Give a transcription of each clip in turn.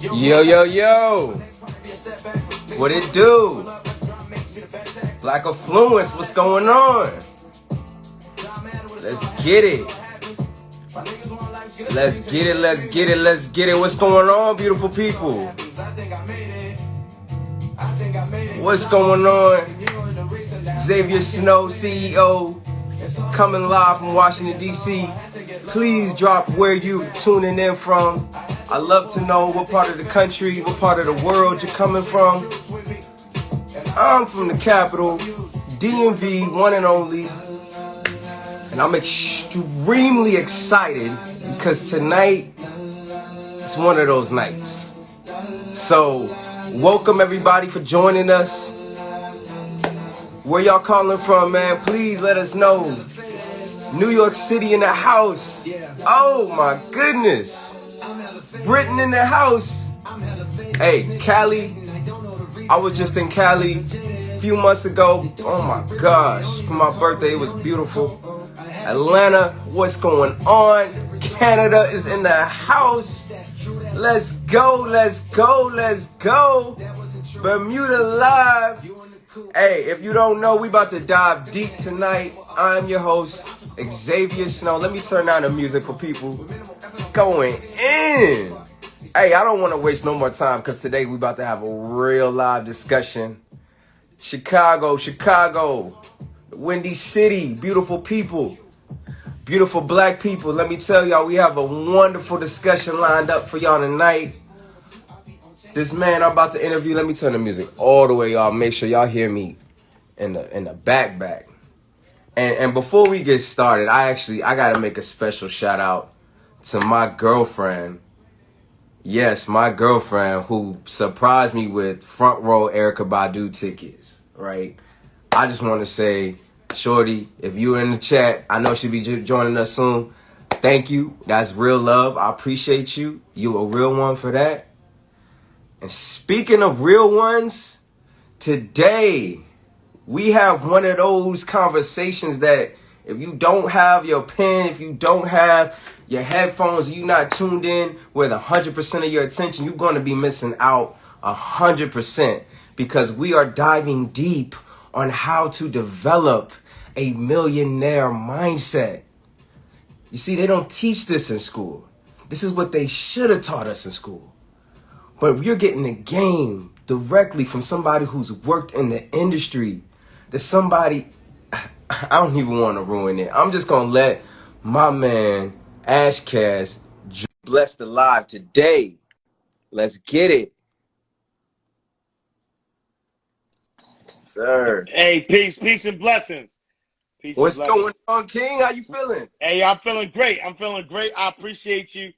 Yo, yo, yo. What it do? Black Affluence, what's going on? Let's get it. Let's get it, let's get it, let's get it. What's going on, beautiful people? What's going on? Xavier Snow, CEO, coming live from Washington, D.C. Please drop where you tuning in from. I love to know what part of the country, what part of the world you're coming from. I'm from the capital, DMV, one and only. And I'm extremely excited because tonight is one of those nights. So, welcome everybody for joining us. Where y'all calling from, man? Please let us know. New York City in the house. Oh my goodness. Britain in the house. Hey, Cali. I was just in Cali a few months ago. Oh my gosh. For my birthday, it was beautiful. Atlanta, what's going on? Canada is in the house. Let's go, let's go, let's go. Bermuda live. Hey, if you don't know, we about to dive deep tonight. I'm your host, Xavier Snow. Let me turn down the music for people going in. Hey, I don't want to waste no more time because today we about to have a real live discussion. Chicago, Windy City, beautiful people, beautiful black people. Let me tell y'all, we have a wonderful discussion lined up for y'all tonight. This man I'm about to interview, let me turn the music all the way off. Make sure y'all hear me in the back. And before we get started, I gotta make a special shout out to my girlfriend. Yes, my girlfriend who surprised me with front row Erykah Badu tickets, right? I just want to say, shorty, if you're in the chat, I know she'll be joining us soon. Thank you. That's real love. I appreciate you. You a real one for that. And speaking of real ones, today we have one of those conversations that if you don't have your pen, if you don't have your headphones, you're not tuned in with 100% of your attention, you're going to be missing out 100% because we are diving deep on how to develop a millionaire mindset. You see, they don't teach this in school. This is what they should have taught us in school. But you're getting the game directly from somebody who's worked in the industry. There's somebody, I don't even want to ruin it. I'm just going to let my man, Ashcast, bless the live today. Let's get it. Sir. Hey, peace and blessings. What's going on, King? How you feeling? Hey, I'm feeling great. I appreciate you.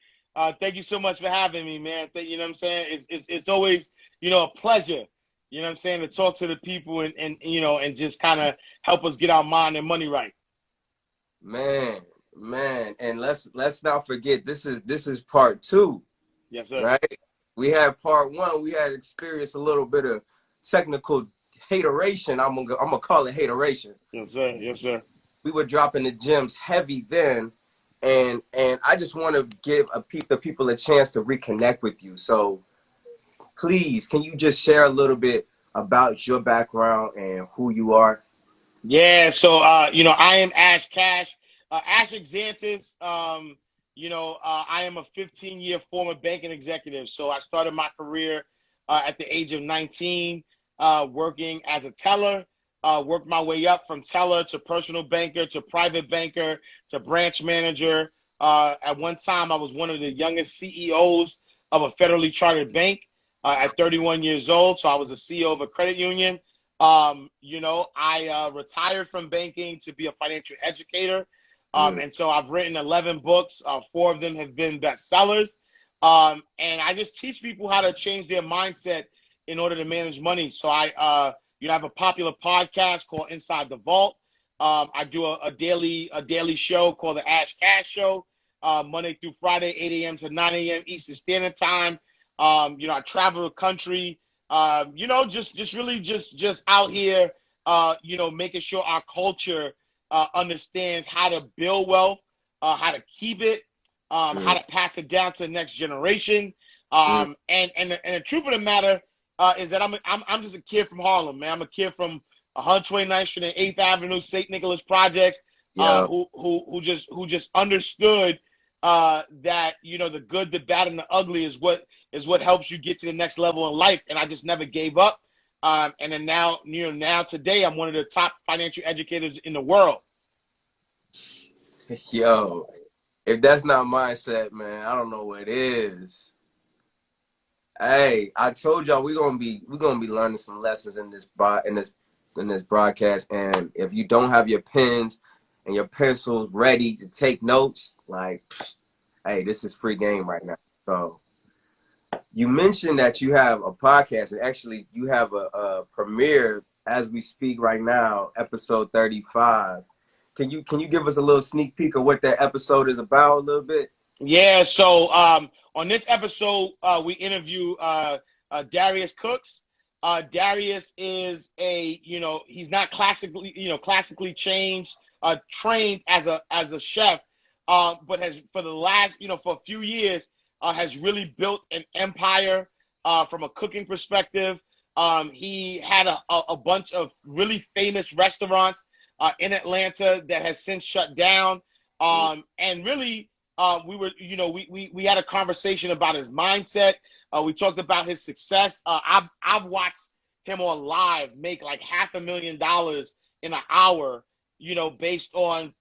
Thank you so much for having me, man. You know what I'm saying? It's always, a pleasure, you know what I'm saying, to talk to the people and just kind of help us get our mind and money right. Man, and let's not forget this is part 2. Yes, sir. Right? We had part 1. We had experienced a little bit of technical hateration. I'm gonna call it hateration. Yes, sir. We were dropping the gems heavy then, and I just want to give the people a chance to reconnect with you. So please, can you just share a little bit about your background and who you are? Yeah, so I am Ash Cash, Ash Exantis. I am a 15-year former banking executive. So I started my career at the age of 19, working as a teller. Worked my way up from teller to personal banker to private banker to branch manager. At one time, I was one of the youngest CEOs of a federally chartered bank at 31 years old. So I was a CEO of a credit union. I retired from banking to be a financial educator. And so I've written 11 books. 4 of them have been bestsellers. And I just teach people how to change their mindset in order to manage money. So I have a popular podcast called Inside the Vault. I do a daily show called the Ash Cash Show, Monday through Friday, 8 a.m. to 9 a.m. Eastern Standard Time. I travel the country, just really out here, making sure our culture understands how to build wealth, how to keep it, how to pass it down to the next generation. And the truth of the matter is that I'm just a kid from Harlem, man. I'm a kid from 129th Street and 8th Avenue, St. Nicholas Projects, Yeah. who just understood that, you know, the good, the bad, and the ugly is what helps you get to the next level in life. And I just never gave up. And then now, you know, now today I'm one of the top financial educators in the world. Yo, if that's not mindset, man, I don't know what is. Hey, I told y'all we're gonna be learning some lessons in this broadcast. And if you don't have your pens and your pencils ready to take notes, like, hey, this is free game right now. So you mentioned that you have a podcast, and actually you have a premiere as we speak right now, episode 35. Can you give us a little sneak peek of what that episode is about a little bit? Yeah. So on this episode, we interview Darius Cooks. Darius is he's not classically trained as a chef, but has for the last, for a few years, has really built an empire from a cooking perspective. He had a bunch of really famous restaurants in Atlanta that has since shut down. And really, we had a conversation about his mindset. We talked about his success. I've watched him on live make like $500,000 in an hour, based on,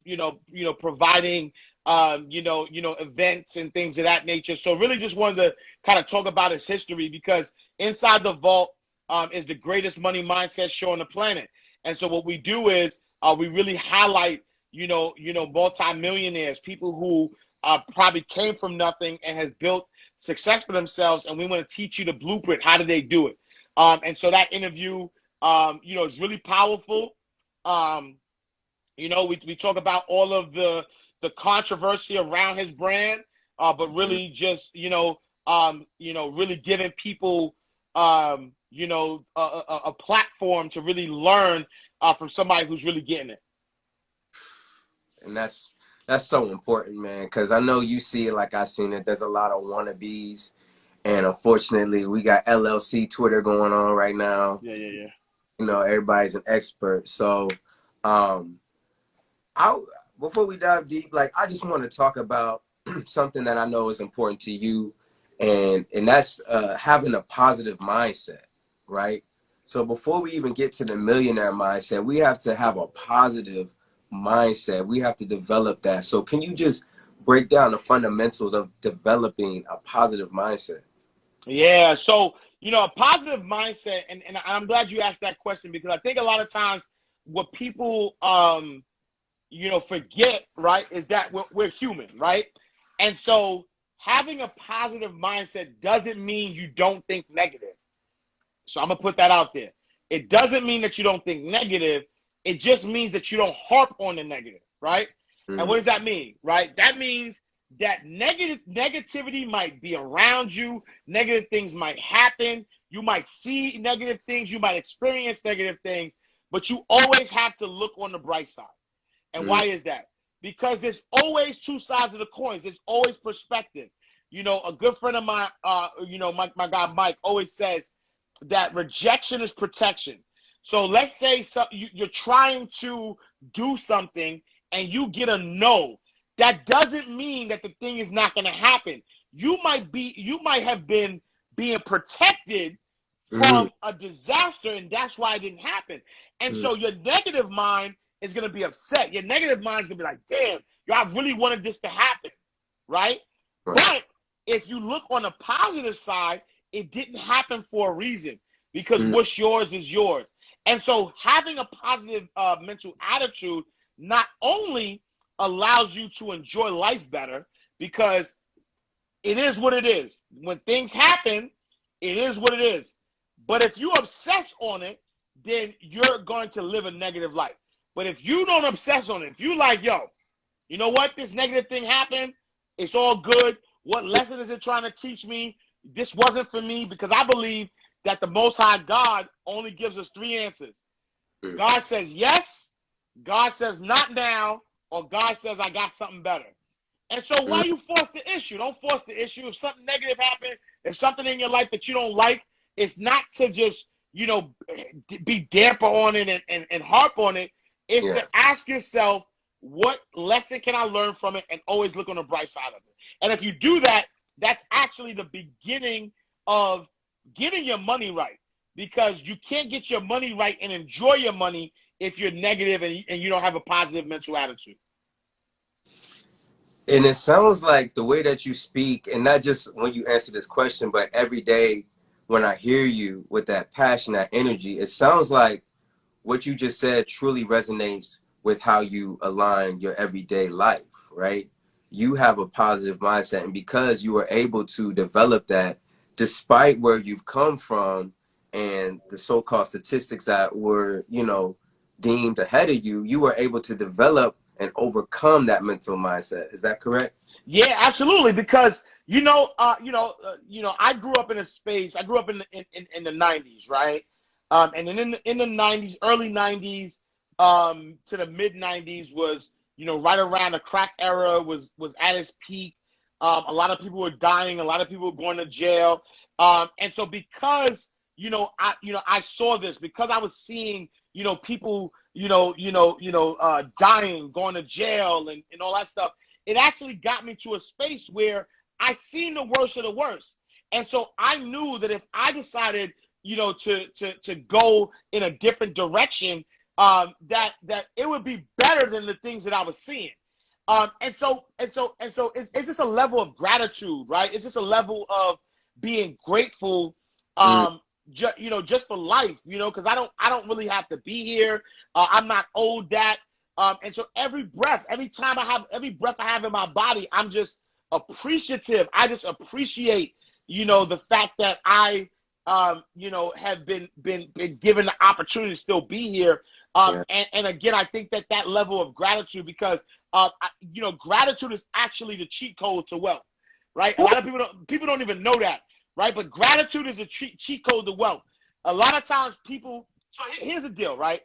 providing, events and things of that nature. So really just wanted to kind of talk about his history, because Inside the Vault is the greatest money mindset show on the planet. And so what we do is we really highlight, multi-millionaires, people who probably came from nothing and has built success for themselves. And we want to teach you the blueprint. How did they do it? And so that interview, is really powerful. We talk about all of the controversy around his brand, but really just, really giving people, a platform to really learn from somebody who's really getting it. And that's so important, man, because I know you see it like I seen it. There's a lot of wannabes, and unfortunately, we got LLC Twitter going on right now. Yeah. Everybody's an expert. So, before we dive deep, I just want to talk about something that I know is important to you, and that's having a positive mindset, right? So before we even get to the millionaire mindset, we have to have a positive mindset. We have to develop that. So can you just break down the fundamentals of developing a positive mindset? Yeah. So, a positive mindset, and I'm glad you asked that question, because I think a lot of times what people, forget, right, is that we're human, right? And so having a positive mindset doesn't mean you don't think negative. So I'm going to put that out there. It doesn't mean that you don't think negative. It just means that you don't harp on the negative, right? Mm-hmm. And what does that mean, right? That means that negativity might be around you. Negative things might happen. You might see negative things. You might experience negative things. But you always have to look on the bright side. And mm-hmm. Why is that? Because there's always two sides of the coins. There's always perspective. A good friend of mine, my guy Mike, always says that rejection is protection. So let's say you're trying to do something and you get a no. That doesn't mean that the thing is not going to happen. You might have been being protected from a disaster, and that's why it didn't happen. And so your negative mind is going to be upset. Your negative mind is going to be like, damn, I really wanted this to happen, right? But if you look on the positive side, it didn't happen for a reason, because what's yours is yours. And so having a positive mental attitude not only allows you to enjoy life better, because it is what it is. When things happen, it is what it is. But if you obsess on it, then you're going to live a negative life. But if you don't obsess on it, if you like, yo, you know what, this negative thing happened, it's all good. What lesson is it trying to teach me? This wasn't for me, because I believe that the Most High God only gives us three answers. God says yes, God says not now, or God says I got something better. And so why you force the issue? Don't force the issue. If something negative happens, if If something in your life that you don't like, it's not to just, you know, be damper on it and harp on it. It's Yeah. to ask yourself, what lesson can I learn from it, and always look on the bright side of it. And if you do that, that's actually the beginning of getting your money right, because you can't get your money right and enjoy your money if you're negative and you don't have a positive mental attitude. And it sounds like the way that you speak, and not just when you answer this question, but every day when I hear you with that passion, that energy, it sounds like what you just said truly resonates with how you align your everyday life, right? You have a positive mindset, and because you were able to develop that despite where you've come from and the so-called statistics that were, you know, deemed ahead of you, you were able to develop and overcome that mental mindset. Is that correct? Yeah, absolutely. Because I grew up in a space. I grew up in the '90s, right? And then in the '90s, early '90s, to the mid '90s was, right around the crack era was at its peak. A lot of people were dying. A lot of people were going to jail. And so because I saw this, because I was seeing people dying, going to jail, and all that stuff. It actually got me to a space where I seen the worst of the worst. And so I knew that if I decided, to go in a different direction, that it would be better than the things that I was seeing. And so it's just a level of gratitude, right? It's just a level of being grateful, just for life, because I don't really have to be here. I'm not owed that. And so every breath I have in my body, I'm just appreciative. I just appreciate, the fact that I, have been given the opportunity to still be here. And again, I think that level of gratitude, because, gratitude is actually the cheat code to wealth, right? A lot of people don't even know that, right? But gratitude is a cheat code to wealth. A lot of times so here's the deal, right?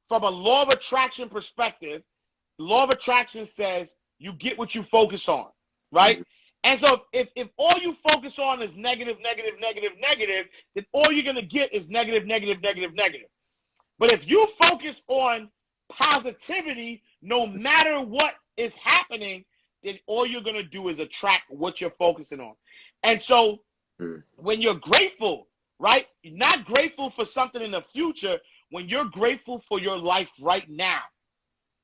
From a law of attraction perspective, law of attraction says you get what you focus on, right? And so if all you focus on is negative, negative, negative, negative, then all you're going to get is negative, negative, negative, negative. But if you focus on positivity, no matter what is happening, then all you're going to do is attract what you're focusing on. And so when you're grateful, right? You're not grateful for something in the future. When you're grateful for your life right now,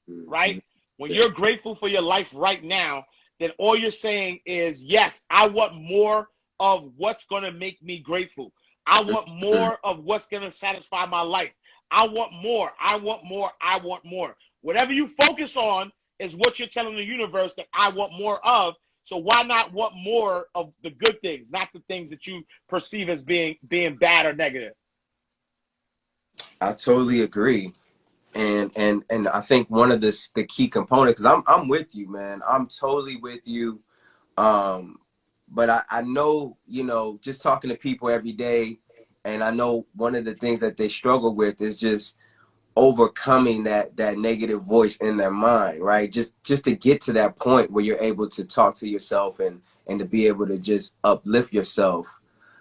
right? When you're grateful for your life right now, then all you're saying is, yes, I want more of what's going to make me grateful. I want more of what's going to satisfy my life. I want more. I want more. I want more. Whatever you focus on is what you're telling the universe that I want more of. So why not want more of the good things, not the things that you perceive as being bad or negative? I totally agree. And I think one of the key components, because I'm with you, man. I'm totally with you. But I know, just talking to people every day, and I know one of the things that they struggle with is just overcoming that negative voice in their mind, right? Just to get to that point where you're able to talk to yourself and to be able to just uplift yourself.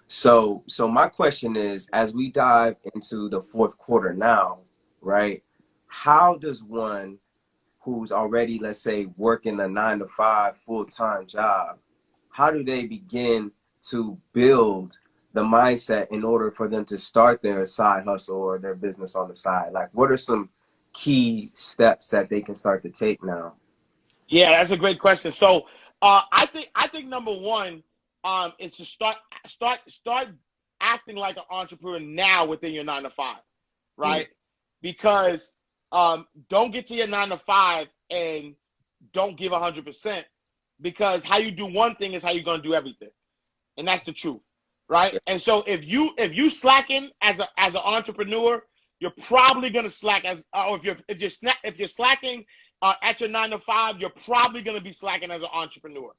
So my question is, as we dive into the fourth quarter now, right? How does one who's already, let's say, working a 9-to-5 full-time job, how do they begin to build the mindset in order for them to start their side hustle or their business on the side? Like, what are some key steps that they can start to take now? Yeah, that's a great question. So I think number one is to start acting like an entrepreneur now within your 9-to-5, right? Because don't get to your 9-to-5 and don't give 100%, because how you do one thing is how you're going to do everything, and that's the truth, right? And so if you slacking as an entrepreneur, you're probably going to slack or if you're slacking at your 9-to-5, you're probably going to be slacking as an entrepreneur,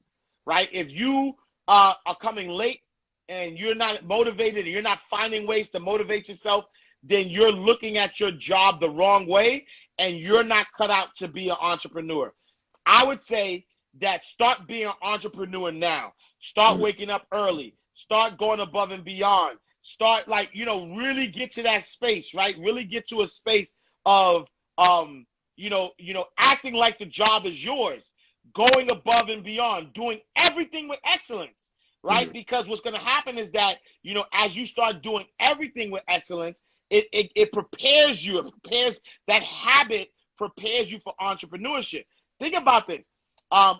right? If you are coming late and you're not motivated and you're not finding ways to motivate yourself, then you're looking at your job the wrong way and you're not cut out to be an entrepreneur. I would say that start being an entrepreneur now. Start waking up early. start going above and beyond. Start, like, really get to that space, right? Really get to a space of, acting like the job is yours, going above and beyond, doing everything with excellence, right? Because what's going to happen is that, as you start doing everything with excellence, it prepares you. It prepares that habit, prepares you for entrepreneurship. Think about this.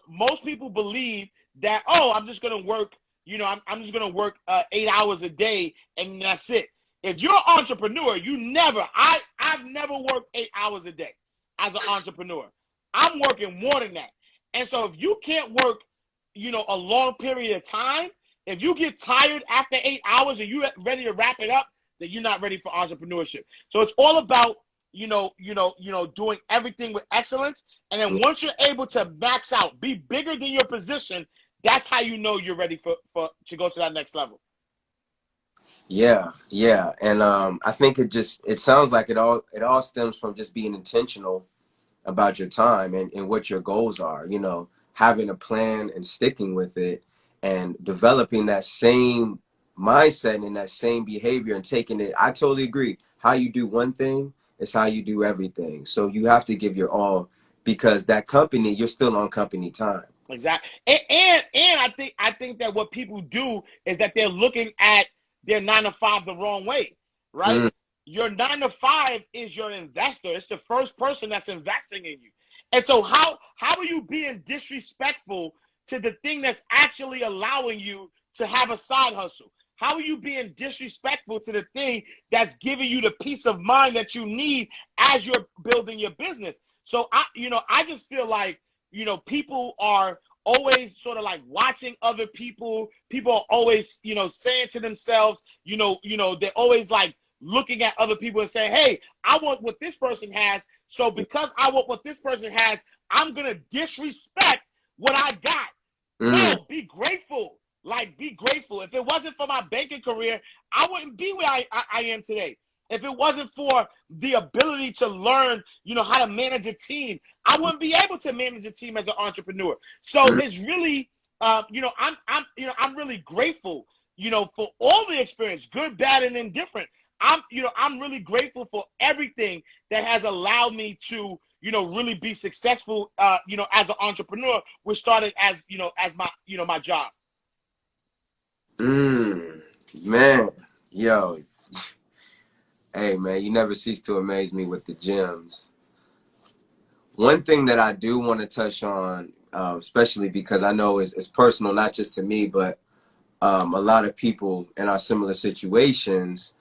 Most people believe that, I'm just going to work, I'm just going to work 8 hours a day and that's it. If you're an entrepreneur, I've never worked 8 hours a day as an entrepreneur. I'm working more than that. And so if you can't work, a long period of time, if you get tired after 8 hours and you're ready to wrap it up, then you're not ready for entrepreneurship. So it's all about, doing everything with excellence. And then once you're able to max out, be bigger than your position, that's how you know you're ready to go to that next level. Yeah. And I think it sounds like it all stems from just being intentional about your time and what your goals are, having a plan and sticking with it and developing that same mindset and that same behavior and taking it. I totally agree. How you do one thing is how you do everything. So you have to give your all, because that company, you're still on company time. Exactly. And I think that what people do is that they're looking at their 9 to 5 the wrong way, right? Your 9 to 5 is your investor. It's the first person that's investing in you. And so how are you being disrespectful to the thing that's actually allowing you to have a side hustle? How are you being disrespectful to the thing that's giving you the peace of mind that you need as you're building your business? So I just feel like, people are always sort of like watching other people. People are always, saying to themselves, they're always like looking at other people and saying, hey, I want what this person has. So because I want what this person has, I'm going to disrespect what I got. No, be grateful. Like, be grateful. If it wasn't for my banking career, I wouldn't be where I am today. If it wasn't for the ability to learn, how to manage a team, I wouldn't be able to manage a team as an entrepreneur. So it's really, I'm really grateful, for all the experience, good, bad, and indifferent. I'm really grateful for everything that has allowed me to, really be successful, as an entrepreneur, which started as, as my job. Man, yo. Hey, man, you never cease to amaze me with the gems. One thing that I do want to touch on, especially because I know it's personal, not just to me, but a lot of people in our similar situations,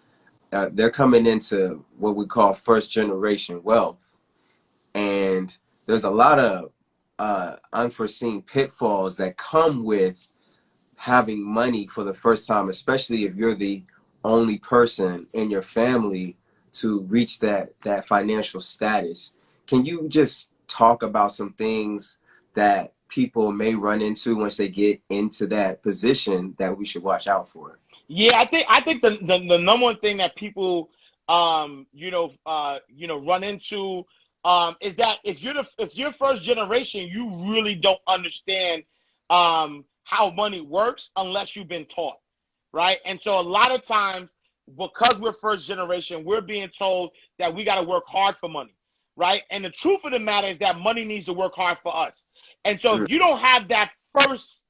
they're coming into what we call first generation wealth. And there's a lot of unforeseen pitfalls that come with having money for the first time, especially if you're the only person in your family to reach that financial status. Can you just talk about some things that people may run into once they get into that position that we should watch out for? Yeah, I think the number one thing that people run into is that if you're first generation, you really don't understand how money works unless you've been taught. Right. And so a lot of times, because we're first generation, we're being told that we got to work hard for money. Right. And the truth of the matter is that money needs to work hard for us. And so if you don't have that first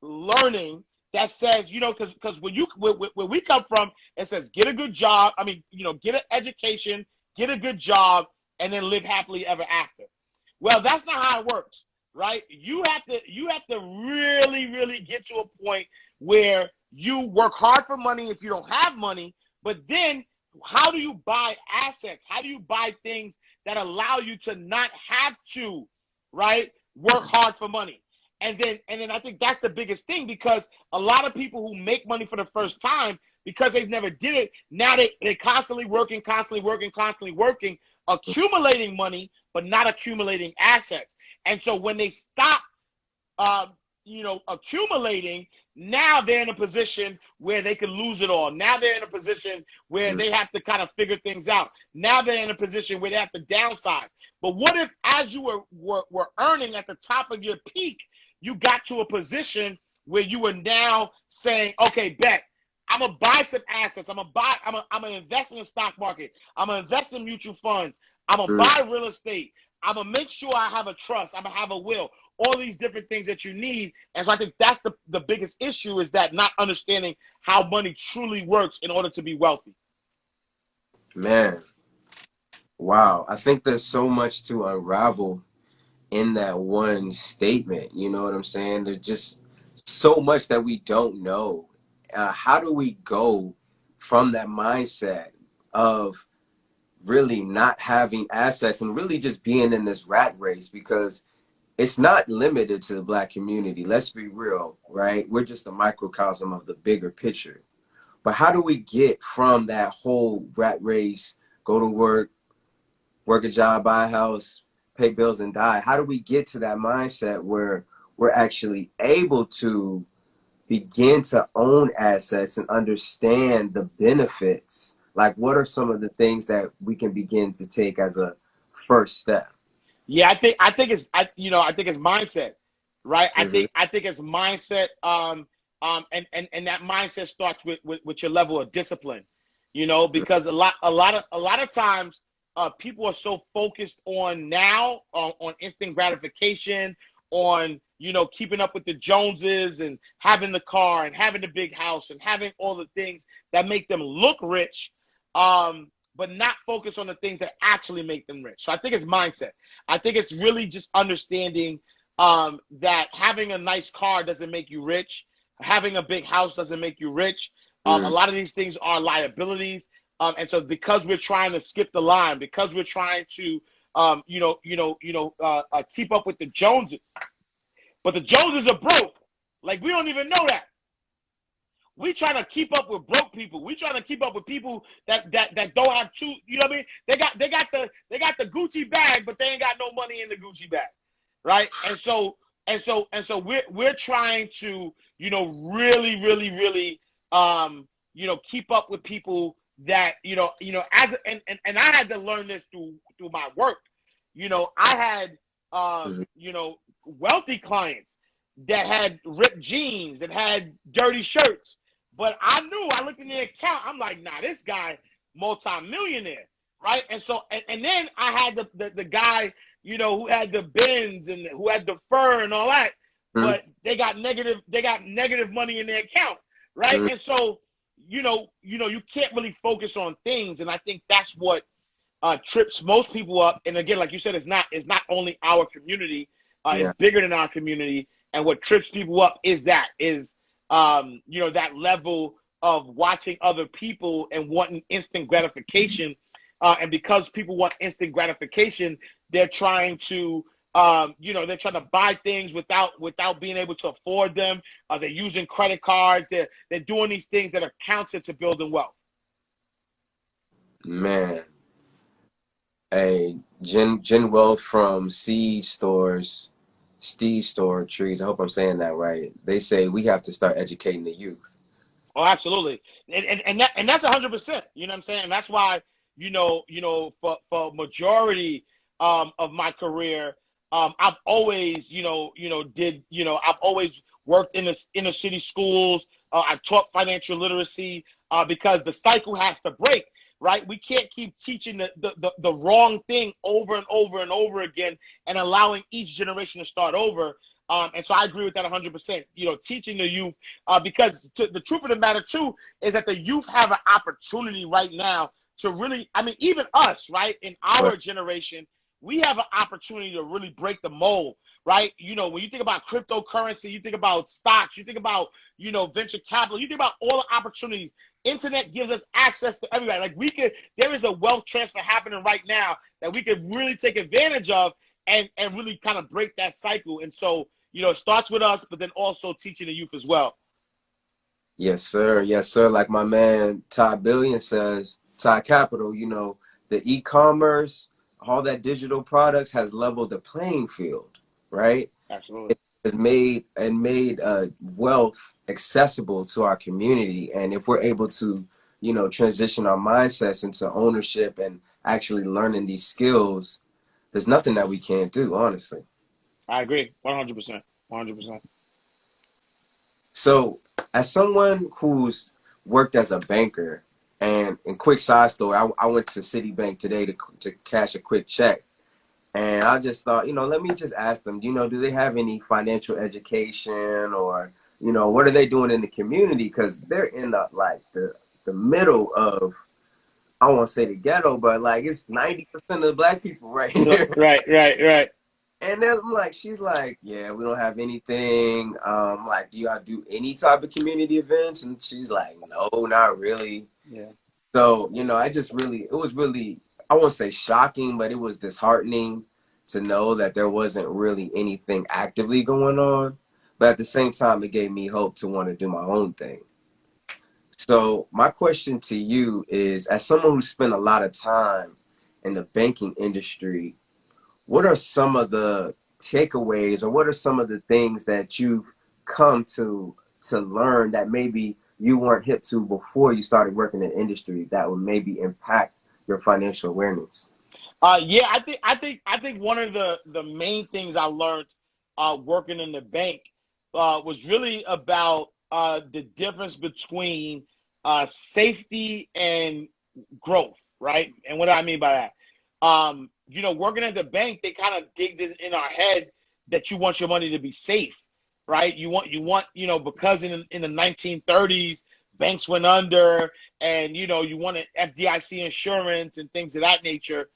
learning that says, because where we come from, it says get a good job. I mean, get an education, get a good job, and then live happily ever after. Well, that's not how it works. Right. You have to really, really get to a point where you work hard for money if you don't have money, but then how do you buy assets? How do you buy things that allow you to not have to, right, work hard for money? And then I think that's the biggest thing, because a lot of people who make money for the first time, because they've never did it, now they constantly working, accumulating money, but not accumulating assets. And so when they stop, accumulating, now they're in a position where they could lose it all. Now they're in a position where they have to kind of figure things out. Now they're in a position where they have to downsize. But what if, as you were earning at the top of your peak, you got to a position where you are now saying, okay, bet, I'm gonna buy some assets. I'm gonna invest in the stock market. I'm gonna invest in mutual funds. I'm gonna buy real estate. I'm gonna make sure I have a trust. I'm gonna have a will. All these different things that you need. And so I think that's the biggest issue, is that not understanding how money truly works in order to be wealthy. Man, wow. I think there's so much to unravel in that one statement. You know what I'm saying? There's just so much that we don't know. How do we go from that mindset of really not having assets and really just being in this rat race? Because it's not limited to the Black community. Let's be real, right? We're just a microcosm of the bigger picture. But how do we get from that whole rat race, go to work, work a job, buy a house, pay bills, and die? How do we get to that mindset where we're actually able to begin to own assets and understand the benefits? Like, what are some of the things that we can begin to take as a first step? Yeah, I think it's mindset, right? Mm-hmm. I think it's mindset. And that mindset starts with your level of discipline, because a lot of times people are so focused on now, on instant gratification, on keeping up with the Joneses and having the car and having the big house and having all the things that make them look rich, but not focus on the things that actually make them rich. So I think it's mindset. I think it's really just understanding that having a nice car doesn't make you rich. Having a big house doesn't make you rich. A lot of these things are liabilities. And so because we're trying to skip the line, because we're trying to, keep up with the Joneses, but the Joneses are broke. Like, we don't even know that. We trying to keep up with broke people. We trying to keep up with people that don't have two. You know what I mean? They got the Gucci bag, but they ain't got no money in the Gucci bag, right? And so we're trying to really keep up with people that and I had to learn this through my work. I had wealthy clients that had ripped jeans, that had dirty shirts. But I looked in their account, I'm like, nah, this guy, multi-millionaire, right? And so, and then I had the guy, who had the Benz and who had the fur and all that, but they got negative money in their account, right? And so, you can't really focus on things, and I think that's what trips most people up. And again, like you said, it's not only our community, it's bigger than our community. And what trips people up is that level of watching other people and wanting instant gratification. And because people want instant gratification, they're trying to buy things without being able to afford them. They're using credit cards. They're doing these things that are counter to building wealth. Man, hey, Gen Wealth from Seed Stores, Steve Store Trees. I hope I'm saying that right. They say we have to start educating the youth. Oh, absolutely, and that's 100%. You know what I'm saying? And that's why for majority of my career, I've always I've always worked in the inner city schools. I've taught financial literacy because the cycle has to break. Right? We can't keep teaching the wrong thing over and over and over again and allowing each generation to start over. And so I agree with that 100%, teaching the youth, because the truth of the matter too is that the youth have an opportunity right now to really, even us, right? In our generation, we have an opportunity to really break the mold, right? When you think about cryptocurrency, you think about stocks, you think about, venture capital, you think about all the opportunities. Internet gives us access to everybody. Like, there is a wealth transfer happening right now that we could really take advantage of and really kind of break that cycle. And so, it starts with us, but then also teaching the youth as well. Yes, sir. Yes, sir. Like my man Todd Billion says, Todd Capital, the e-commerce, all that digital products has leveled the playing field, right? Absolutely. Has made wealth accessible to our community. And if we're able to, transition our mindsets into ownership and actually learning these skills, there's nothing that we can't do, honestly. I agree. 100%. 100%. So, as someone who's worked as a banker, and quick side story, I went to Citibank today to cash a quick check, and I just thought, let me just ask them, do they have any financial education, or what are they doing in the community? Because they're in the middle of, I won't say the ghetto, but like it's 90% of the black people right here. Right. And then I'm like, she's like, yeah, we don't have anything. Like, do y'all do any type of community events? And she's like, no, not really. Yeah. So, it was really, I won't say shocking, but it was disheartening to know that there wasn't really anything actively going on. But at the same time, it gave me hope to want to do my own thing. So my question to you is, as someone who spent a lot of time in the banking industry, what are some of the takeaways, or what are some of the things that you've come to learn that maybe you weren't hip to before you started working in the industry that would maybe impact your financial awareness? Yeah, I think one of the main things I learned working in the bank was really about the difference between safety and growth, right? And what do I mean by that? Working at the bank, they kind of dig this in our head that you want your money to be safe, right? You want, because in the 1930s, banks went under, and you wanted FDIC insurance and things of that nature.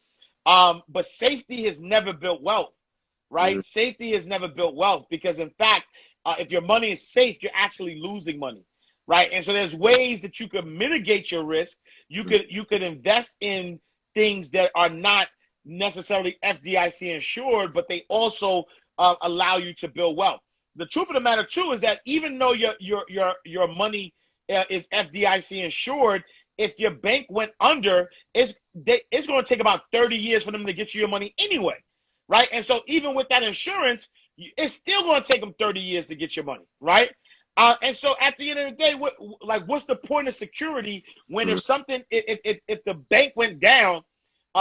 But safety has never built wealth, right? Mm, Safety has never built wealth, because in fact, if your money is safe, you're actually losing money, right? And so there's ways that you can mitigate your risk. You could invest in things that are not necessarily FDIC insured, but they also allow you to build wealth. The truth of the matter too is that even though your money is FDIC insured, if your bank went under, it's going to take about 30 years for them to get you your money anyway, right? And so even with that insurance, it's still going to take them 30 years to get your money, right? And so at the end of the day, what's the point of security when mm, if the bank went down,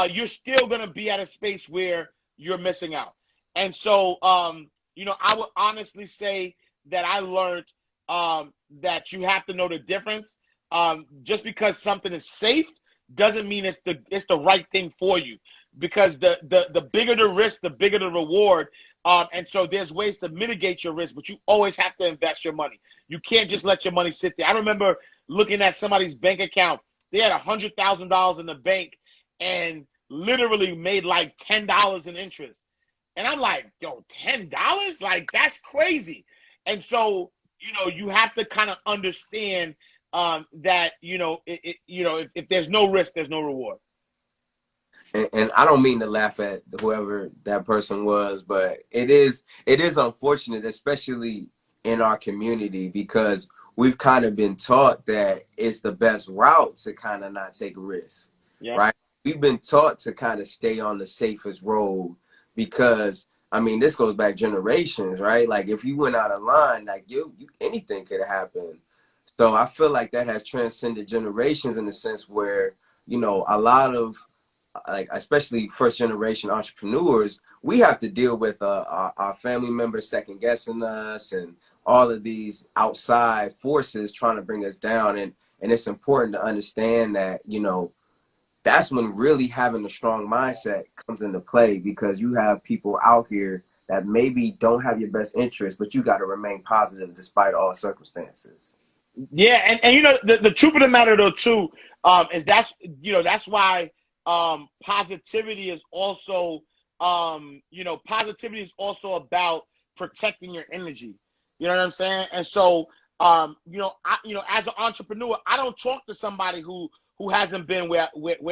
you're still going to be at a space where you're missing out. And so, I would honestly say that I learned that you have to know the difference. Just because something is safe doesn't mean it's the right thing for you, because the bigger the risk, the bigger the reward. And so there's ways to mitigate your risk, but you always have to invest your money. You can't just let your money sit there. I remember looking at somebody's bank account. They had $100,000 in the bank and literally made like $10 in interest. And I'm like, yo, $10? Like, that's crazy. And so, you have to kind of understand that, if there's no risk, there's no reward. and I don't mean to laugh at whoever that person was, but it is unfortunate, especially in our community, because we've kind of been taught that it's the best route to kind of not take risks, Yep. right? We've been taught to kind of stay on the safest road, because I mean, this goes back generations, right? Like if you went out of line, like you anything could have happened. So I feel like that has transcended generations, in the sense where, a lot of, like, especially first generation entrepreneurs, we have to deal with our family members second guessing us, and all of these outside forces trying to bring us down. And it's important to understand that, that's when really having a strong mindset comes into play, because you have people out here that maybe don't have your best interest, but you got to remain positive despite all circumstances. Yeah, and the truth of the matter though too, is that's why positivity is also positivity is also about protecting your energy. You know what I'm saying? And so as an entrepreneur, I don't talk to somebody who hasn't been where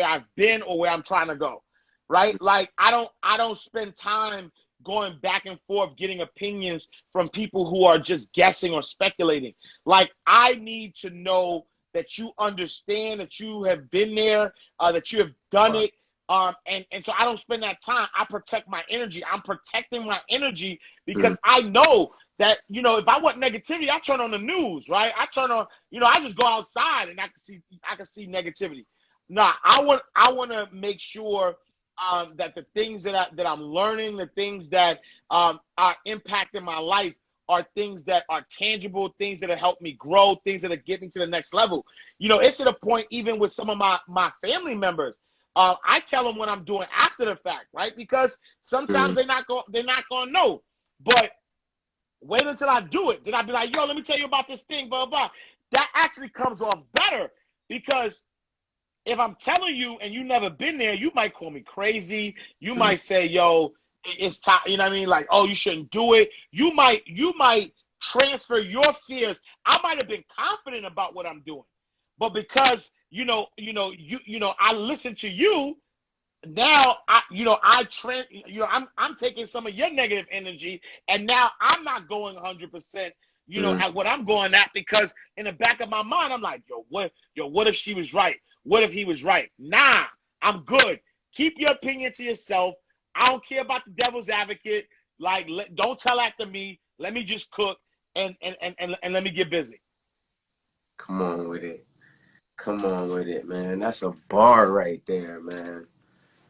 I've been or where I'm trying to go. Right? Like I don't spend time going back and forth getting opinions from people who are just guessing or speculating. Like, I need to know that you understand, that you have been there, that you have done Right. it. And so I don't spend that time. I protect my energy. I'm protecting my energy Mm, because I know that, if I want negativity, I turn on the news, right? I turn on, I just go outside and I can see negativity. Nah, I want to make sure that the things that I'm learning, the things that are impacting my life are things that are tangible, things that have helped me grow, things that are getting me to the next level. You know, it's to the point even with some of my family members. I tell them what I'm doing after the fact, right? Because sometimes they're not gonna know. But wait until I do it. Then I'll be like, yo, let me tell you about this thing, blah, blah. That actually comes off better, because if I'm telling you and you never been there, you might call me crazy. You might say, yo, it's time, you know what I mean? Like, oh, you shouldn't do it. You might transfer your fears. I might have been confident about what I'm doing, but because I listen to you. Now I'm taking some of your negative energy, and now I'm not going 100%, at what I'm going at, because in the back of my mind I'm like, what if she was right? What if he was right? Nah, I'm good. Keep your opinion to yourself. I don't care about the devil's advocate. Like, don't tell after me. Let me just cook and let me get busy. Come on with it. Come on with it, man. That's a bar right there, man.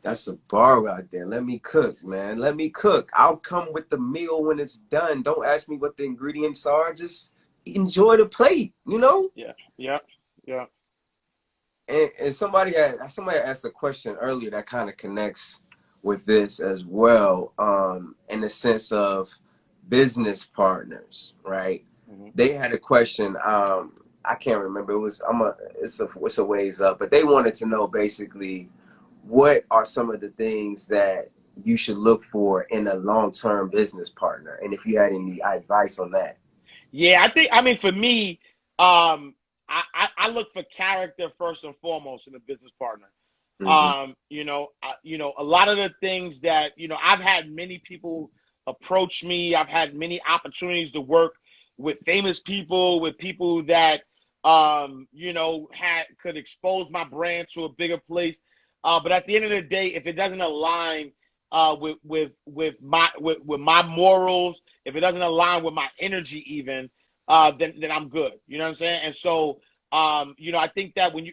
That's a bar out there. Let me cook, man. Let me cook. I'll come with the meal when it's done. Don't ask me what the ingredients are. Just enjoy the plate, you know? Yeah. And somebody asked a question earlier that kind of connects with this as well, in the sense of business partners, right? They had a question. I can't remember. It's a ways up, but they wanted to know basically what are some of the things that you should look for in a long-term business partner, and if you had any advice on that. Yeah, for me, I look for character first and foremost in a business partner. A lot of the things that, I've had many people approach me. I've had many opportunities to work with famous people, with people that, could expose my brand to a bigger place. But at the end of the day, if it doesn't align with my morals, if it doesn't align with my energy, even then I'm good. You know what I'm saying? And so, I think that when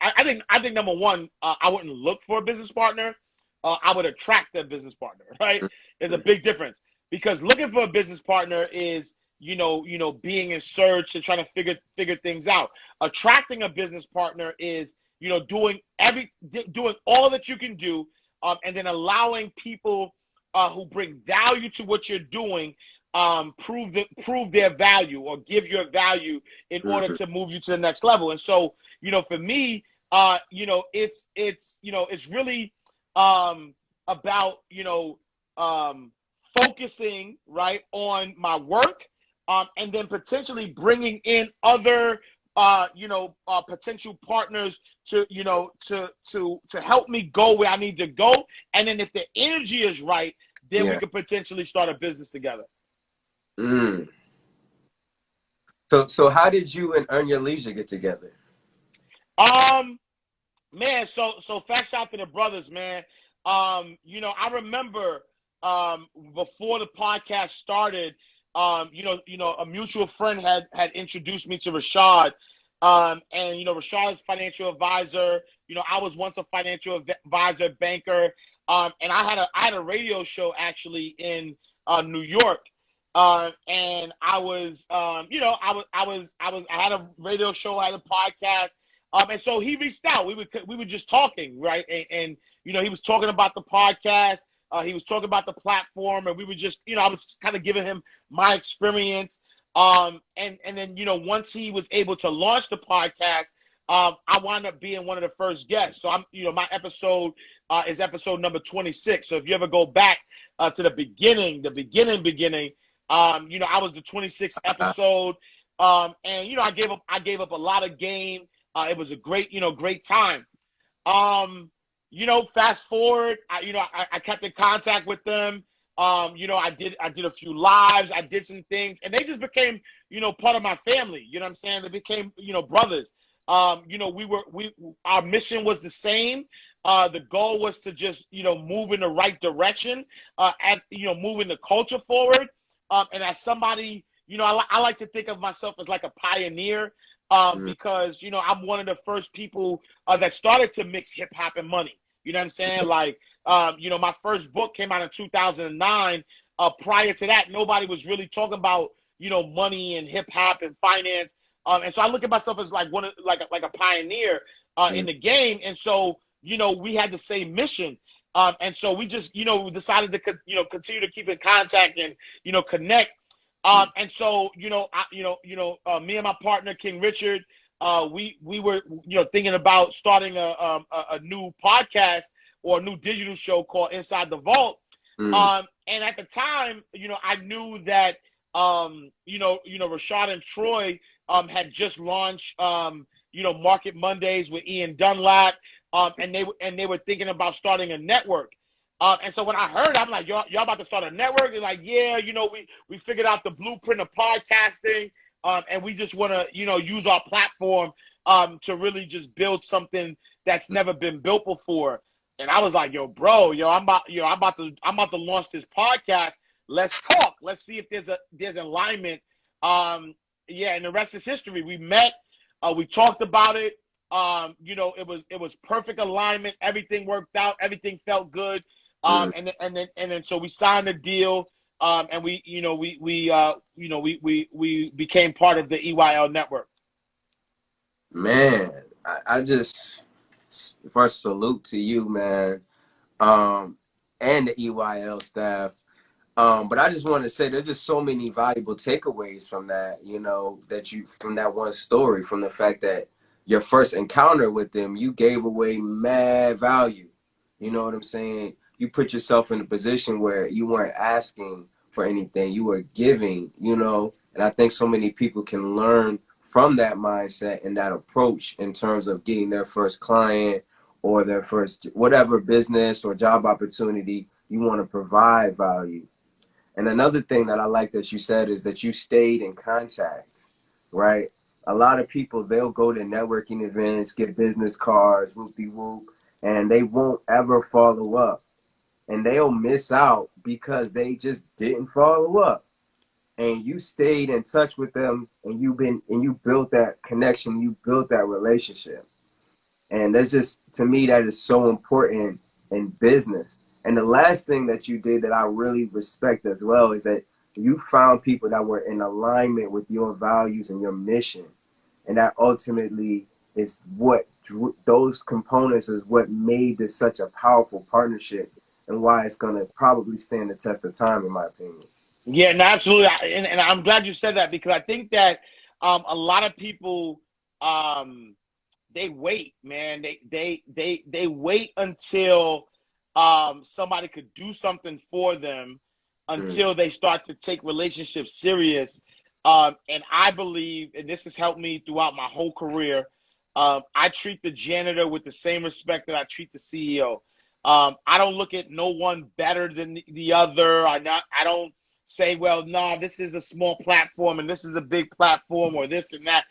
I think number one, I wouldn't look for a business partner. I would attract a business partner. Right? There's a big difference, because looking for a business partner is being in search and trying to figure things out. Attracting a business partner is doing all that you can do, and then allowing people who bring value to what you're doing prove their value, or give your value in order to move you to the next level. And so, for me, it's really about focusing right on my work, and then potentially bringing in other potential partners to help me go where I need to go. And then if the energy is right, then we could potentially start a business together. So how did you and Earn Your Leisure get together? Man, so fat shout to the brothers, man. I remember before the podcast started, a mutual friend had introduced me to Rashad. And Rashad is financial advisor. I was once a financial advisor, banker. And I had a radio show actually in New York. And I had a radio show, I had a podcast. And so he reached out. We were just talking, right? And he was talking about the podcast. He was talking about the platform, and we were just, I was kind of giving him my experience. And then, once he was able to launch the podcast, I wound up being one of the first guests. So my episode is episode number 26. So if you ever go back to the beginning, I was the 26th episode. And I gave up a lot of game. It was a great time. Fast forward, I kept in contact with them. I did a few lives, I did some things, and they just became, part of my family. You know what I'm saying? They became, brothers. Our mission was the same. The goal was to just, move in the right direction, moving the culture forward. And as somebody, I like to think of myself as like a pioneer, because, I'm one of the first people that started to mix hip hop and money. You know what I'm saying? Like, my first book came out in 2009. prior to that, nobody was really talking about, money and hip hop and finance. And so I look at myself as like like a pioneer in the game. And so, we had the same mission. And so we just, decided to, continue to keep in contact and, connect. And so, me and my partner, King Richard, we were, thinking about starting a new podcast or a new digital show called Inside the Vault. And at the time, I knew that, Rashad and Troy had just launched, Market Mondays with Ian Dunlap. And they were thinking about starting a network. And so when I heard, I'm like, y'all about to start a network? They're like, yeah, we figured out the blueprint of podcasting. And we just want to, use our platform to really just build something that's never been built before. And I was like, yo, bro, I'm about to launch this podcast. Let's talk. Let's see if there's alignment. And the rest is history. We met, we talked about it. It was perfect alignment. Everything worked out. Everything felt good. And then so we signed a deal. And we became part of the EYL network. Man, I just first salute to you, man, and the EYL staff. But I just want to say there's just so many valuable takeaways from that, from that one story, from the fact that your first encounter with them, you gave away mad value. You know what I'm saying? You put yourself in a position where you weren't asking for anything, you were giving, and I think so many people can learn from that mindset and that approach in terms of getting their first client or their first whatever business or job opportunity. You want to provide value. And another thing that I like that you said is that you stayed in contact, right? A lot of people, they'll go to networking events, get business cards, whoop-de-whoop, and they won't ever follow up. And they'll miss out because they just didn't follow up. And you stayed in touch with them, and you built that connection, you built that relationship. And that's just, to me, that is so important in business. And the last thing that you did that I really respect as well is that you found people that were in alignment with your values and your mission. And that ultimately is what those components is what made this such a powerful partnership and why it's going to probably stand the test of time, in my opinion. Yeah, no, absolutely. And I'm glad you said that, because I think that a lot of people, they wait, man. They wait until somebody could do something for them until they start to take relationships serious. And I believe, and this has helped me throughout my whole career, I treat the janitor with the same respect that I treat the CEO. I don't look at no one better than the other. I don't say, well, no, this is a small platform and this is a big platform or this and that.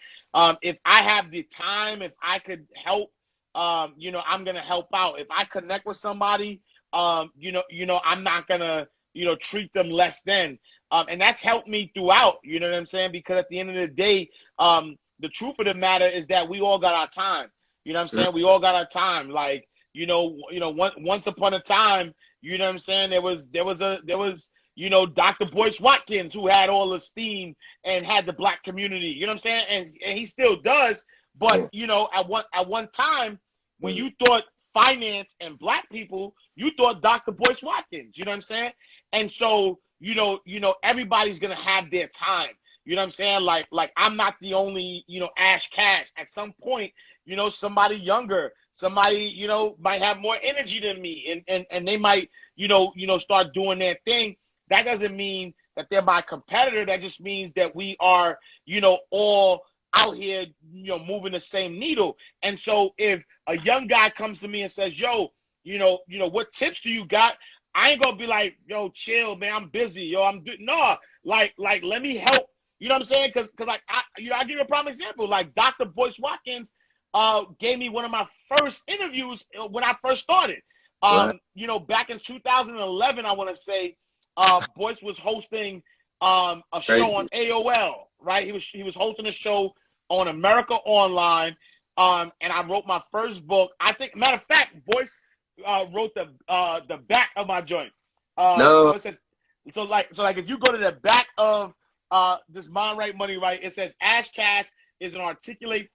If I have the time, if I could help, I'm going to help out. If I connect with somebody, I'm not going to, treat them less than. And that's helped me throughout, you know what I'm saying? Because at the end of the day, the truth of the matter is that we all got our time. You know what I'm saying? We all got our time. Like, once upon a time, you know what I'm saying? There was Dr. Boyce Watkins, who had all the steam and had the black community, you know what I'm saying? And he still does. But, at one time, when you thought finance and black people, you thought Dr. Boyce Watkins, you know what I'm saying? And so, everybody's going to have their time. You know what I'm saying? Like I'm not the only, Ash Cash. At some point, somebody younger, somebody, might have more energy than me and they might, start doing their thing. That doesn't mean that they're my competitor. That just means that we are, all out here, moving the same needle. And so if a young guy comes to me and says, yo, what tips do you got? I ain't gonna be like, yo, chill, man, I'm busy. Yo, no, like, let me help. You know what I'm saying? Cause I'll give you a prime example. Like Dr. Boyce Watkins gave me one of my first interviews when I first started. Right. Back in 2011, I want to say, Boyce was hosting a Crazy. show on AOL, right? He was hosting a show on America Online, and I wrote my first book. I think, matter of fact, Boyce wrote the back of my joint. No. So it says, So if you go to the back of this Mind Right Money Right, it says Ash Cash is an articulate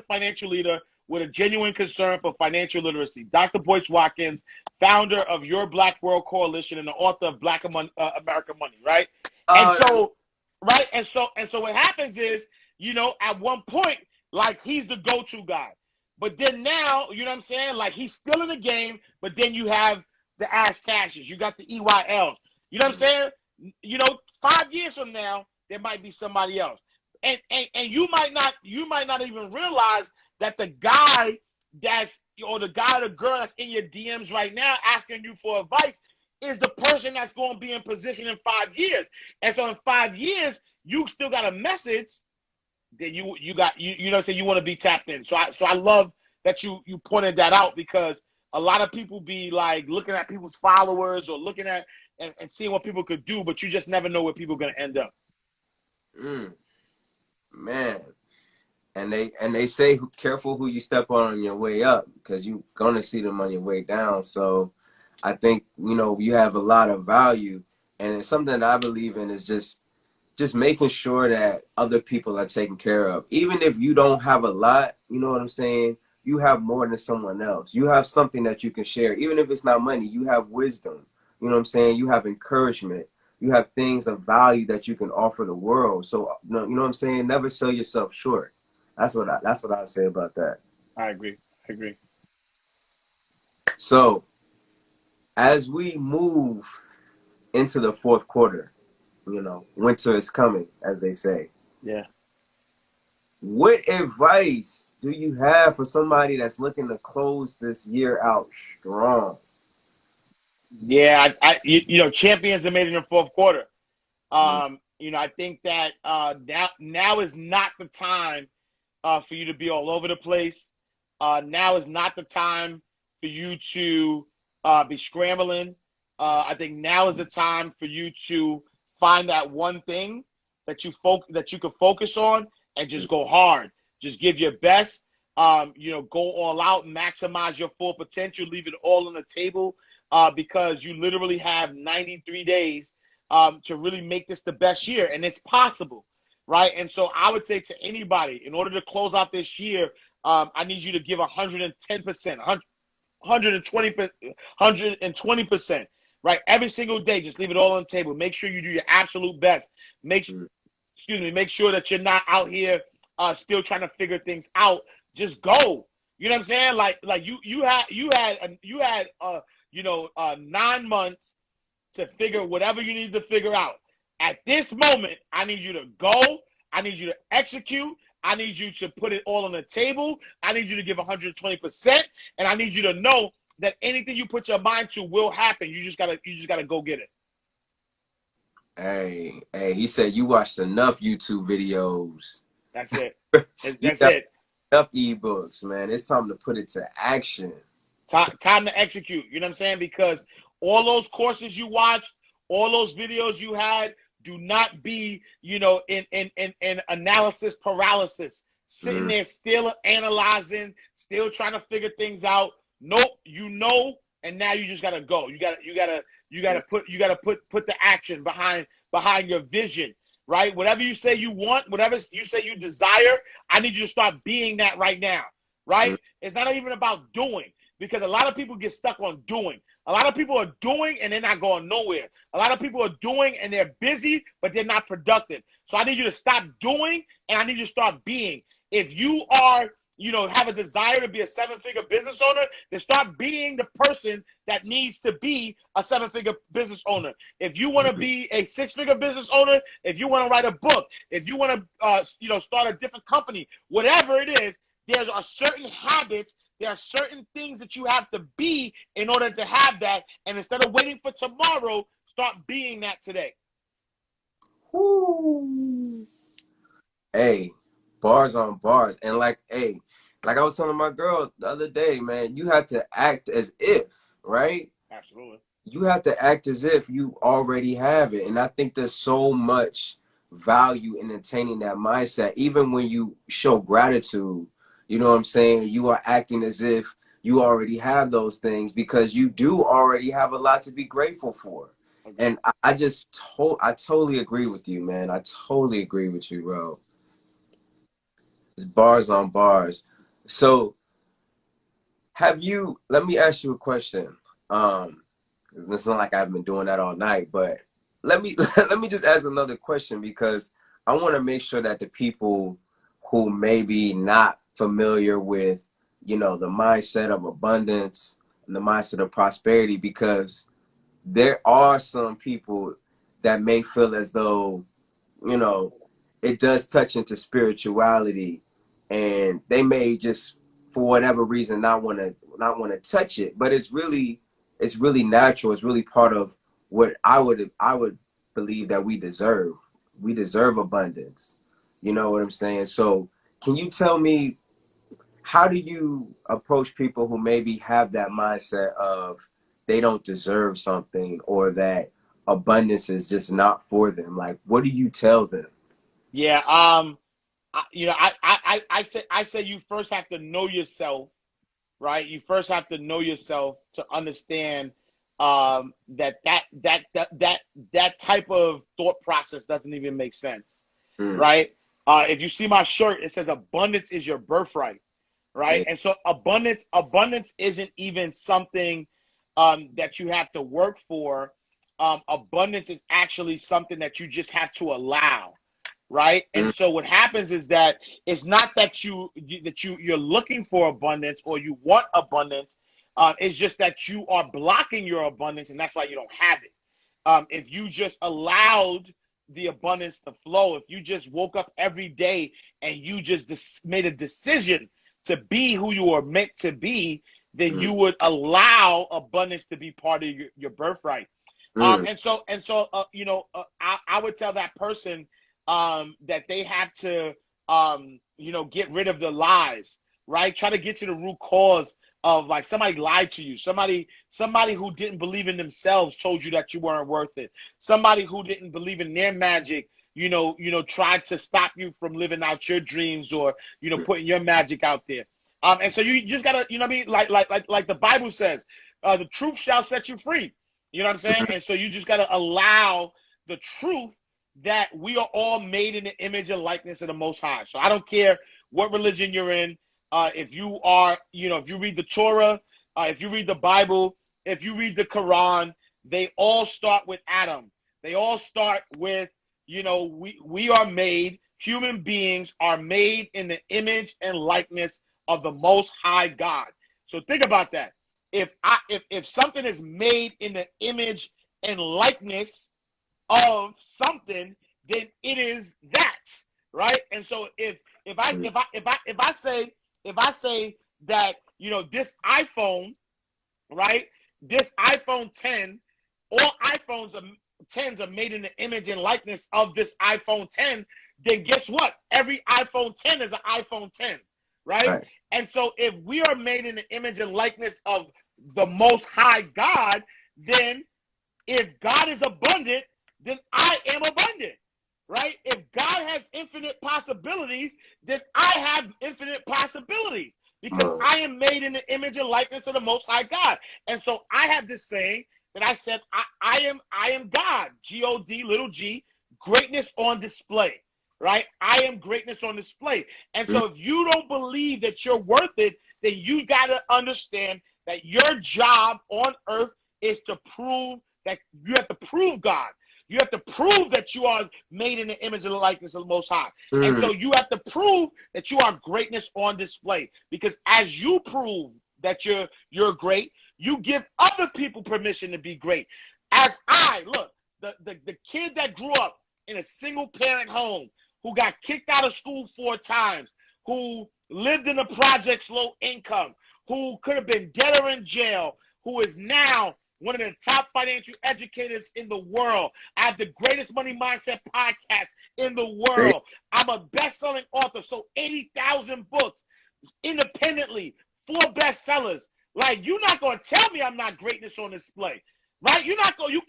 financial leader with a genuine concern for financial literacy. Dr. Boyce Watkins, founder of Your Black World Coalition and the author of Black American Money, right? And so, right, and so what happens is, at one point, like, he's the go-to guy. But then now, you know what I'm saying? Like, he's still in the game, but then you have the Ash Cashes, you got the EYLs. You know what I'm saying? 5 years from now, there might be somebody else. And you might not even realize that the guy or the girl that's in your DMs right now asking you for advice is the person that's going to be in position in 5 years. And so in 5 years, you still got a message that you want to be tapped in. So I love that you pointed that out, because a lot of people be like looking at people's followers or looking at and seeing what people could do, but you just never know where people are going to end up. Man. And they say, careful who you step on your way up, because you're going to see them on your way down. So I think, you have a lot of value, and it's something that I believe in is just making sure that other people are taken care of. Even if you don't have a lot, you know what I'm saying? You have more than someone else. You have something that you can share. Even if it's not money, you have wisdom. You know what I'm saying? You have encouragement. You have things of value that you can offer the world. So, you know what I'm saying? Never sell yourself short. That's what I say about that. I agree. So, as we move into the fourth quarter, winter is coming, as they say. Yeah. What advice do you have for somebody that's looking to close this year out strong? Yeah, champions are made in the fourth quarter. I think that now is not the time for you to be all over the place. Now is not the time for you to be scrambling. I think now is the time for you to find that one thing that you can focus on and just go hard. Just give your best. Go all out, maximize your full potential, leave it all on the table, because you literally have 93 days to really make this the best year, and it's possible, right? And so I would say to anybody, in order to close out this year, I need you to give 110%, 120%, right? Every single day, just leave it all on the table. Make sure you do your absolute best. Make sure that you're not out here still trying to figure things out. Just go. You know what I'm saying? Like you had 9 months to figure whatever you need to figure out. At this moment, I need you to go. I need you to execute. I need you to put it all on the table. I need you to give 120%, and I need you to know that anything you put your mind to will happen. You just gotta go get it. Hey, he said you watched enough YouTube videos. That's it. That's it. Enough ebooks, man. It's time to put it to action. Time to execute. You know what I'm saying? Because all those courses you watched, all those videos you had, do not be, in analysis paralysis, sitting there still analyzing, still trying to figure things out. Nope, and now you just gotta go. You gotta put the action behind your vision, right? Whatever you say you want, whatever you say you desire, I need you to start being that right now, right? It's not even about doing, because a lot of people get stuck on doing. A lot of people are doing and they're not going nowhere. A lot of people are doing and they're busy, but they're not productive. So I need you to stop doing and I need you to start being. If you are, have a desire to be a 7-figure business owner, then start being the person that needs to be a 7-figure business owner. If you want to be a 6-figure business owner, if you want to write a book, if you want to, start a different company, whatever it is, there are certain habits. There are certain things that you have to be in order to have that. And instead of waiting for tomorrow, start being that today. Woo. Hey, bars on bars. And like I was telling my girl the other day, man, you have to act as if, right? Absolutely. You have to act as if you already have it. And I think there's so much value in attaining that mindset. Even when you show gratitude, you know what I'm saying? You are acting as if you already have those things, because you do already have a lot to be grateful for. Agreed. And I totally agree with you, man. I totally agree with you, bro. It's bars on bars. So let me ask you a question. It's not like I've been doing that all night, but let me let me just ask another question, because I want to make sure that the people who may be not familiar with, the mindset of abundance and the mindset of prosperity, because there are some people that may feel as though, you know, it does touch into spirituality, and they may just, for whatever reason, not want to touch it. But it's really natural. It's really part of what I would believe that we deserve. We deserve abundance. You know what I'm saying? So can you tell me, how do you approach people who maybe have that mindset of they don't deserve something, or that abundance is just not for them? Like, what do you tell them? Yeah. I say you first have to know yourself, right? You first have to know yourself to understand that type of thought process doesn't even make sense, Mm, right? If you see my shirt, it says abundance is your birthright, right? yeah. And so abundance isn't even something that you have to work for. Abundance is actually something that you just have to allow, right? And Mm, so what happens is that it's not that you're looking for abundance or you want abundance. It's just that you are blocking your abundance, and that's why you don't have it. If you just allowed the abundance to flow, if you just woke up every day and you just made a decision to be who you are meant to be, then mm, you would allow abundance to be part of your birthright. mm, I would tell that person that they have to, get rid of the lies, right? Try to get to the root cause of, like, somebody lied to you, somebody who didn't believe in themselves told you that you weren't worth it, somebody who didn't believe in their magic, tried to stop you from living out your dreams, or putting your magic out there. And so you just gotta, what I mean, like the Bible says, the truth shall set you free. You know what I'm saying? And so you just gotta allow the truth that we are all made in the image and likeness of the Most High. So I don't care what religion you're in. If you are, if you read the Torah, if you read the Bible, if you read the Quran, they all start with Adam. They all start with, we are made, human beings are made in the image and likeness of the Most High God. So think about that. If something is made in the image and likeness of something, then it is that, right? And so mm. if I say that, this iPhone, right, this iPhone 10, all iPhones are 10s are made in the image and likeness of this iPhone 10, then guess what? Every iPhone 10 is an iPhone 10, right? Right. And so if we are made in the image and likeness of the Most High God, then if God is abundant, then I am abundant, right? If God has infinite possibilities, then I have infinite possibilities, because Mm, I am made in the image and likeness of the Most High God. And so I have this saying that I said, I am God, G-O-D, little g, greatness on display, right? I am greatness on display. And mm, so if you don't believe that you're worth it, then you got to understand that your job on earth is to prove that you have to prove God. You have to prove that you are made in the image and the likeness of the Most High. And mm, so you have to prove that you are greatness on display. Because as you prove that you're great, you give other people permission to be great. As I look, the kid that grew up in a single parent home, who got kicked out of school 4 times, who lived in the projects low income, who could have been dead or in jail, who is now one of the top financial educators in the world. I have the greatest money mindset podcast in the they- world. I'm a best-selling author, sold 80,000 books independently, 4 bestsellers. Like, you're not going to tell me I'm not greatness on display, right? You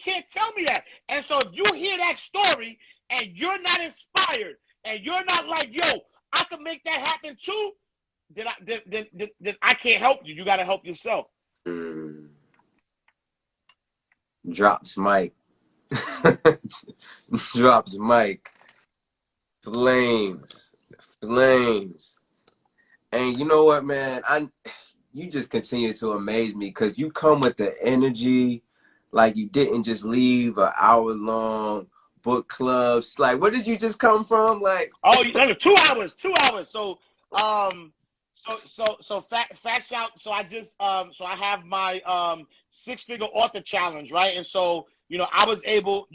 can't tell me that. And so if you hear that story and you're not inspired and you're not like, yo, I can make that happen too, then I can't help you. You got to help yourself. mm. Drops mic. Drops mic. Flames. Flames. And you know what, man? You just continue to amaze me because you come with the energy, like you didn't just leave an hour-long book clubs. Like, where did you just come from? Like, Oh, no, 2 hours, 2 hours. So, fast shout. So I just, so I have my six-figure author challenge, right? And so, I was able,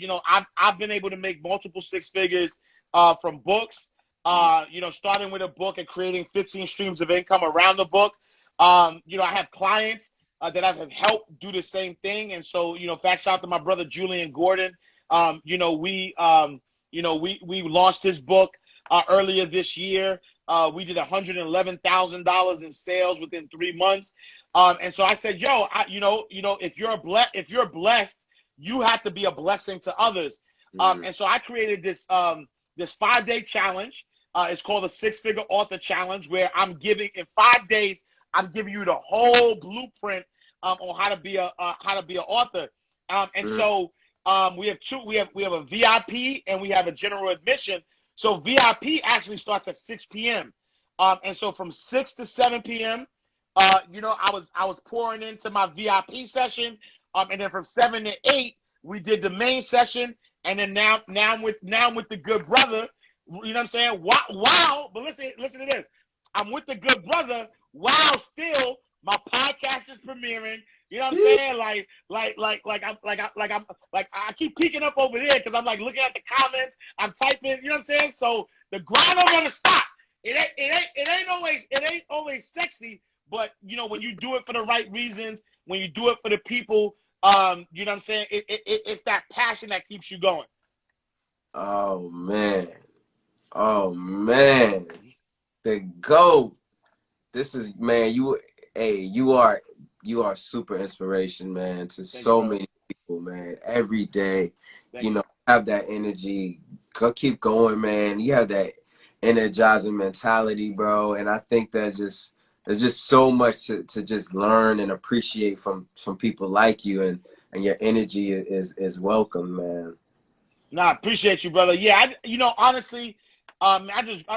I've been able to make multiple six figures from books. Starting with a book and creating 15 streams of income around the book. I have clients that I have helped do the same thing. And so, fast shout to my brother Julian Gordon. We launched this book earlier this year. We did $111,000 in sales within 3 months. And so I said, yo, if you're blessed, you have to be a blessing to others. And so I created this 5-day challenge. It's called the Six-Figure Author Challenge, where I'm giving in 5 days, I'm giving you the whole blueprint on how to be an author. So we have two. We have a VIP and we have a general admission. So VIP actually starts at 6 p.m. And so from 6 to 7 p.m. I was pouring into my VIP session. And then from 7 to 8, we did the main session. And then now with the good brother, you know what I'm saying? Wow. But listen to this. I'm with the good brother while still my podcast is premiering. You know what I'm saying? I keep peeking up over there because I'm like looking at the comments. I'm typing. You know what I'm saying? So the grind don't want to stop. It ain't always sexy, but when you do it for the right reasons, when you do it for the people, you know what I'm saying? It's that passion that keeps you going. oh man, the GOAT. This is, man, you are super inspiration, man, to so many people, man. Every day, have that energy. Keep going, man. You have that energizing mentality, bro. And I think there's just so much to just learn and appreciate from people like you, and your energy is welcome, man. Nah, appreciate you, brother. Yeah, honestly, I'm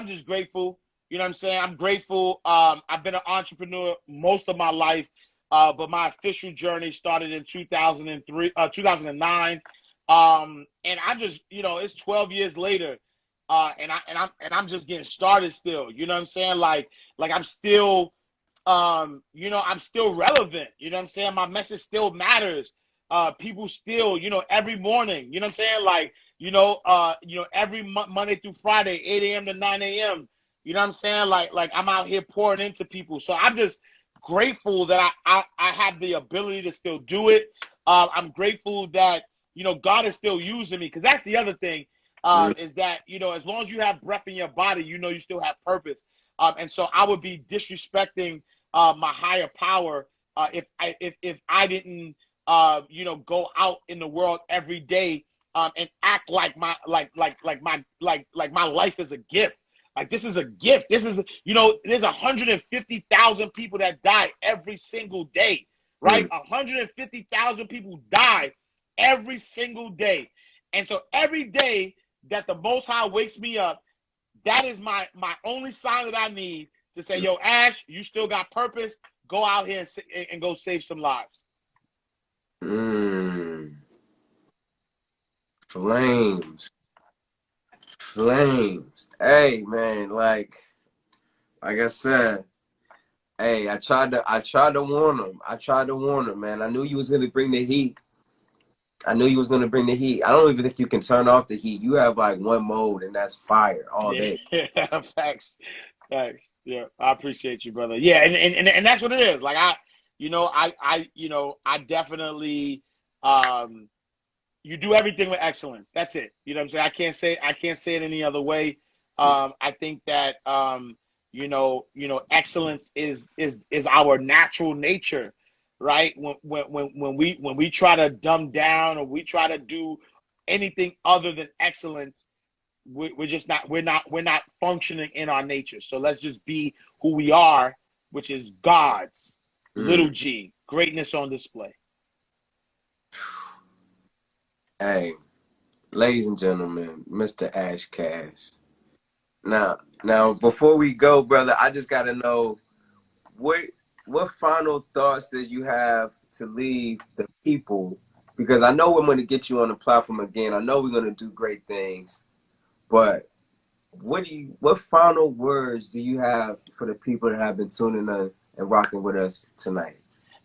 just grateful. You know what I'm saying? I'm grateful. I've been an entrepreneur most of my life, but my official journey started in 2009. And I just, it's 12 years later, and I'm just getting started still. You know what I'm saying? Like I'm still, I'm still relevant. You know what I'm saying? My message still matters. People still, every morning. You know what I'm saying? Like, every Monday through Friday, 8 a.m. to 9 a.m. You know what I'm saying? Like I'm out here pouring into people. So I'm just grateful that I have the ability to still do it. I'm grateful that, God is still using me, because that's the other thing, is that, as long as you have breath in your body, you still have purpose. And so I would be disrespecting my higher power if I didn't, go out in the world every day and act like my life is a gift. Like, this is a gift. This is, there's 150,000 people that die every single day, right? 150,000 people die every single day. And so every day that the Most High wakes me up, that is my only sign that I need to say, yo, Ash, you still got purpose. Go out here and go save some lives. Flames. Hey, man, like I said, hey, I tried to warn him, man. I knew you was gonna bring the heat. I don't even think you can turn off the heat. You have like one mode, and that's fire all day. Yeah, facts. Yeah, I appreciate you, brother. Yeah, and that's what it is. Like I definitely, you do everything with excellence. That's it. You know what I'm saying? I can't say it any other way. I think that excellence is our natural nature, right? When we try to dumb down, or we try to do anything other than excellence, we're not functioning in our nature. So let's just be who we are, which is God's little g, greatness on display. Hey, Ladies and gentlemen, Mr. Ash Cash. Now, before we go, brother, I just gotta know what what final thoughts did you have to leave the people? Because I know we're going to get you on the platform again. I know we're going to do great things, but what final words do you have for the people that have been tuning in and rocking with us tonight?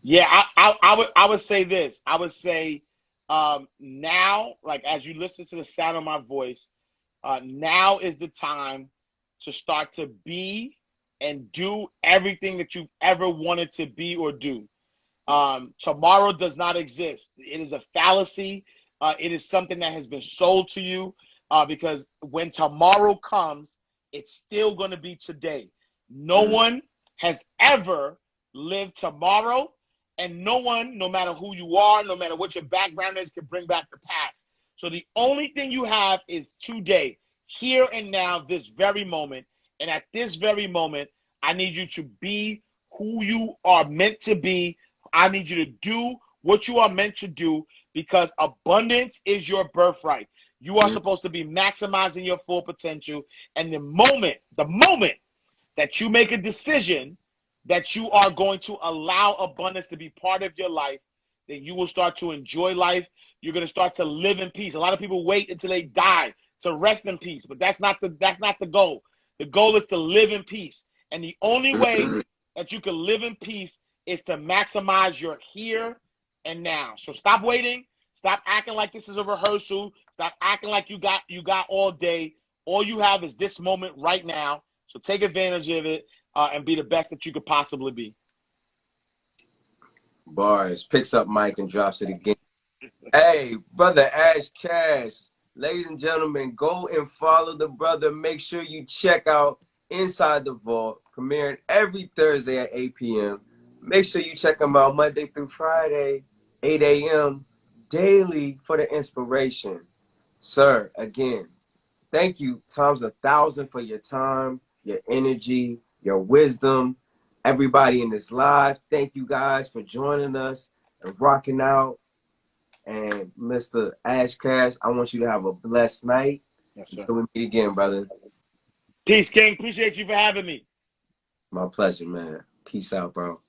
Yeah, I would say this. I would say now, like as you listen to the sound of my voice, now is the time to start to be and do everything that you've ever wanted to be or do. Tomorrow does not exist. It is a fallacy. It is something that has been sold to you because when tomorrow comes, it's still going to be today. No one has ever lived tomorrow, and no one, no matter who you are, no matter what your background is, can bring back the past. So the only thing you have is today, here and now, this very moment. And at this very moment, I need you to be who you are meant to be. I need you to do what you are meant to do because abundance is your birthright. You are supposed to be maximizing your full potential. And the moment that you make a decision that you are going to allow abundance to be part of your life, then you will start to enjoy life. You're going to start to live in peace. A lot of people wait until they die to rest in peace, but that's not the goal. The goal is to live in peace. And the only way that you can live in peace is to maximize your here and now. So stop waiting. Stop acting like this is a rehearsal. Stop acting like you got all day. All you have is this moment right now. So take advantage of it and be the best that you could possibly be. Bars, picks up mic and drops it again. Hey, brother Ash Cash. Ladies and gentlemen, go and follow the brother. Make sure you check out Inside the Vault, premiering every Thursday at 8 p.m. Make sure you check him out Monday through Friday, 8 a.m. daily for the inspiration. Sir, again, thank you times 1,000 for your time, your energy, your wisdom. Everybody in this live, thank you guys for joining us and rocking out. And Mr. Ash Cash, I want you to have a blessed night. Yes, sir. Until we meet again, brother. Peace, King. Appreciate you for having me. My pleasure, man. Peace out, bro.